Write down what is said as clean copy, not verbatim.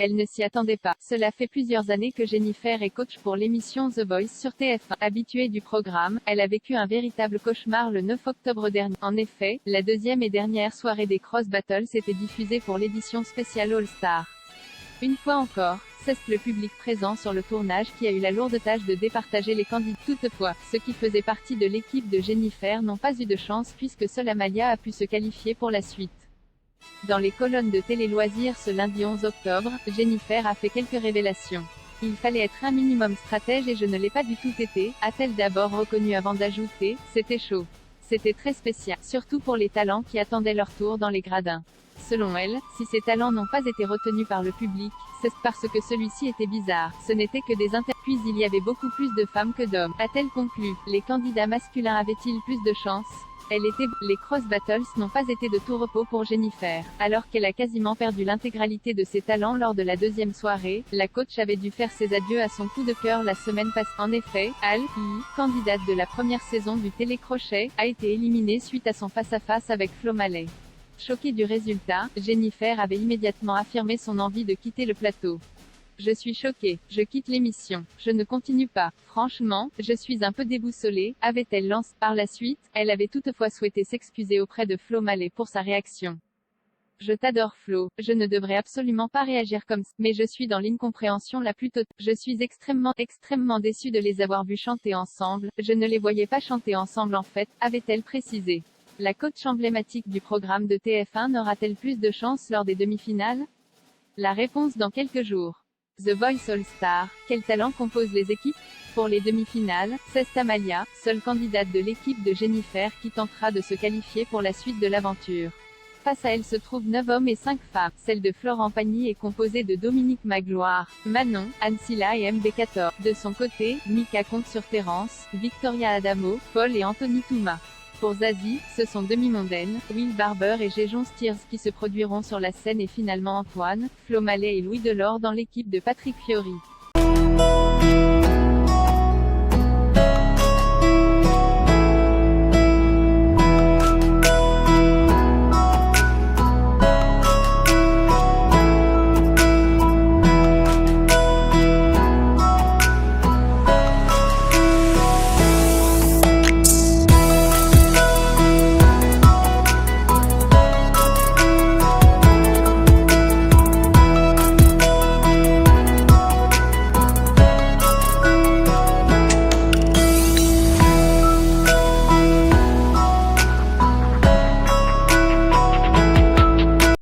Elle ne s'y attendait pas. Cela fait plusieurs années que Jennifer est coach pour l'émission The Voice sur TF1. Habituée du programme, elle a vécu un véritable cauchemar le 9 octobre dernier. En effet, la deuxième et dernière soirée des Cross Battles était diffusée pour l'édition spéciale All-Star. Une fois encore, c'est le public présent sur le tournage qui a eu la lourde tâche de départager les candidats. Toutefois, ceux qui faisaient partie de l'équipe de Jennifer n'ont pas eu de chance puisque seule Amalia a pu se qualifier pour la suite. Dans les colonnes de Télé Loisirs ce lundi 11 octobre, Jennifer a fait quelques révélations. Il fallait être un minimum stratège et je ne l'ai pas du tout été, a-t-elle d'abord reconnu avant d'ajouter, c'était chaud. C'était très spécial, surtout pour les talents qui attendaient leur tour dans les gradins. Selon elle, si ces talents n'ont pas été retenus par le public, c'est parce que celui-ci était bizarre. Ce n'était que des puis il y avait beaucoup plus de femmes que d'hommes. A-t-elle conclu, les candidats masculins avaient-ils plus de chance? Les Cross Battles n'ont pas été de tout repos pour Jennifer. Alors qu'elle a quasiment perdu l'intégralité de ses talents lors de la deuxième soirée, la coach avait dû faire ses adieux à son coup de cœur la semaine passée. En effet, candidate de la première saison du télécrochet, a été éliminée suite à son face-à-face avec Flo Mallet. Choquée du résultat, Jennifer avait immédiatement affirmé son envie de quitter le plateau. Je suis choquée, je quitte l'émission, je ne continue pas. Franchement, je suis un peu déboussolée, avait-elle lancé. Par la suite, elle avait toutefois souhaité s'excuser auprès de Flo Mallet pour sa réaction. Je t'adore Flo, je ne devrais absolument pas réagir comme ça, mais je suis dans l'incompréhension la plus totale. Je suis extrêmement déçue de les avoir vus chanter ensemble, je ne les voyais pas chanter ensemble en fait, avait-elle précisé. La coach emblématique du programme de TF1 n'aura-t-elle plus de chance lors des demi-finales? La réponse dans quelques jours. The Voice All-Star, quel talent compose les équipes? Pour les demi-finales, c'est Amalia, seule candidate de l'équipe de Jennifer qui tentera de se qualifier pour la suite de l'aventure. Face à elle se trouvent 9 hommes et 5 femmes. Celle de Florent Pagny est composée de Dominique Magloire, Manon, Anne Silla et MB14. De son côté, Mika compte sur Terrence, Victoria Adamo, Paul et Anthony Touma. Pour Zazie, ce sont demi-mondaines, Will Barber et Jason Steers qui se produiront sur la scène et finalement Antoine, Flo Mallet et Louis Delort dans l'équipe de Patrick Fiori.